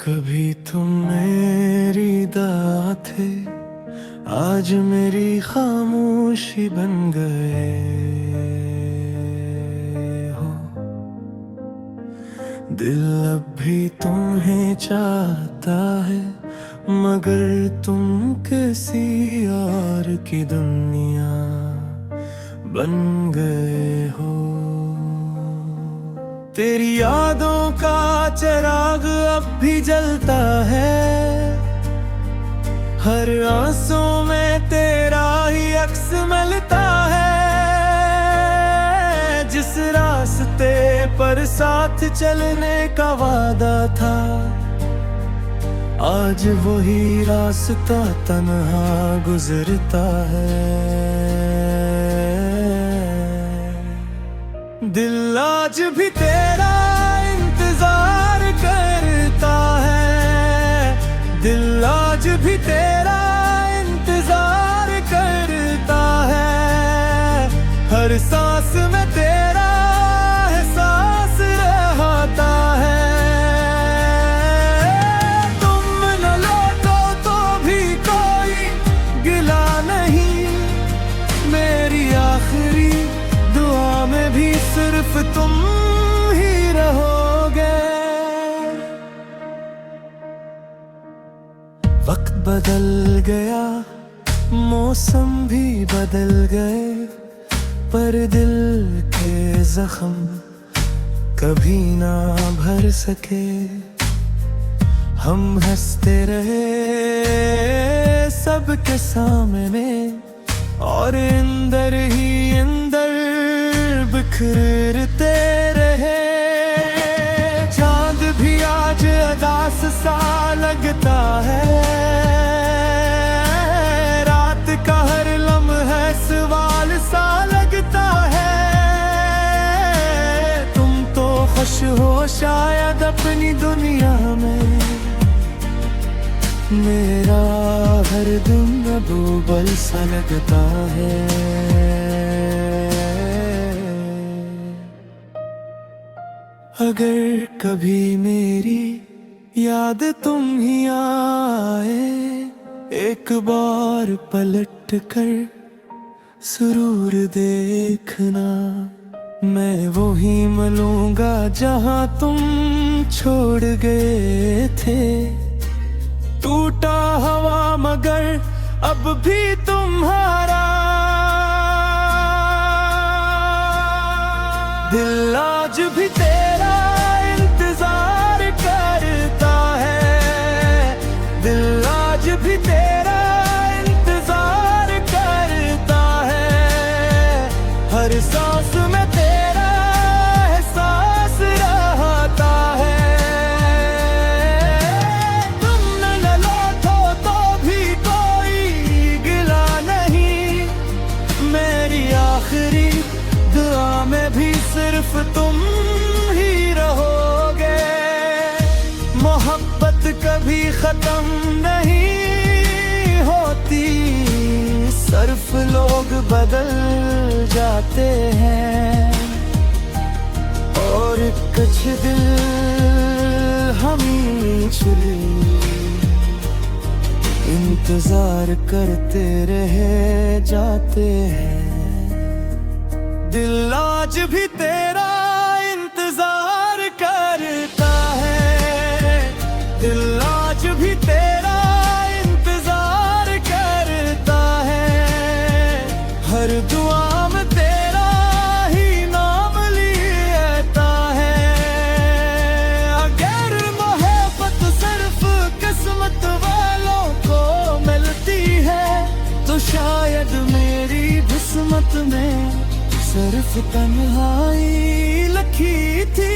कभी तुम मेरी दात थे, आज मेरी खामोशी बन गए हो। दिल अब भी तुम्हें चाहता है, मगर तुम किसी और की दुनिया बन गए हो। तेरी यादों का चिराग अब भी जलता है, हर आंसू में तेरा ही अक्स मिलता है। जिस रास्ते पर साथ चलने का वादा था, आज वही रास्ता तन्हा गुजरता है। दिल आज भी तेरा इंतजार करता है, दिल आज भी तेरा इंतजार करता है। हर सांस में तेरा एहसास रहता है। तुम न लौटो तो भी कोई गिला नहीं, मेरी आखिरी दुआ में भी सिर्फ तुम ही रहोगे। वक्त बदल गया, मौसम भी बदल गए, पर दिल के जख्म कभी ना भर सके। हम हंसते रहे सबके सामने, और अंदर ही अंदर बिखरते रहे। चांद भी आज उदास सा लगता है, रात का हर लम्हा सवाल सा लगता है। तुम तो खुश हो शायद अपनी दुनिया में, मेरा हर दिन अबूबल सा लगता है। अगर कभी मेरी याद तुम ही आए, एक बार पलट कर सुरूर देखना। मैं वो ही मिलूंगा जहां तुम छोड़ गए थे। टूटा हवा मगर अब भी तुम्हारा, दिल आज भी तेरा इंतजार करता है। दिल आज भी तेरा इंतजार करता है। हर सांस में तेरा एहसास रहता है। तुम न लौटो तो भी कोई गिला नहीं, मेरी आखिरी दुआ में भी सिर्फ तुम ही रहोगे। मोहब्बत कभी खत्म नहीं होती, सिर्फ लोग बदल जाते हैं। और कुछ दिल हमेशा इंतजार करते रह जाते हैं। दिल आज भी तेरा इंतजार करता है, दिल आज भी तेरा इंतजार करता है। हर दुआ में तेरा ही नाम लेता है। अगर मोहब्बत सिर्फ किस्मत वालों को मिलती है, तो शायद मेरी किस्मत में सिर्फ तन्हाई लिखी थी।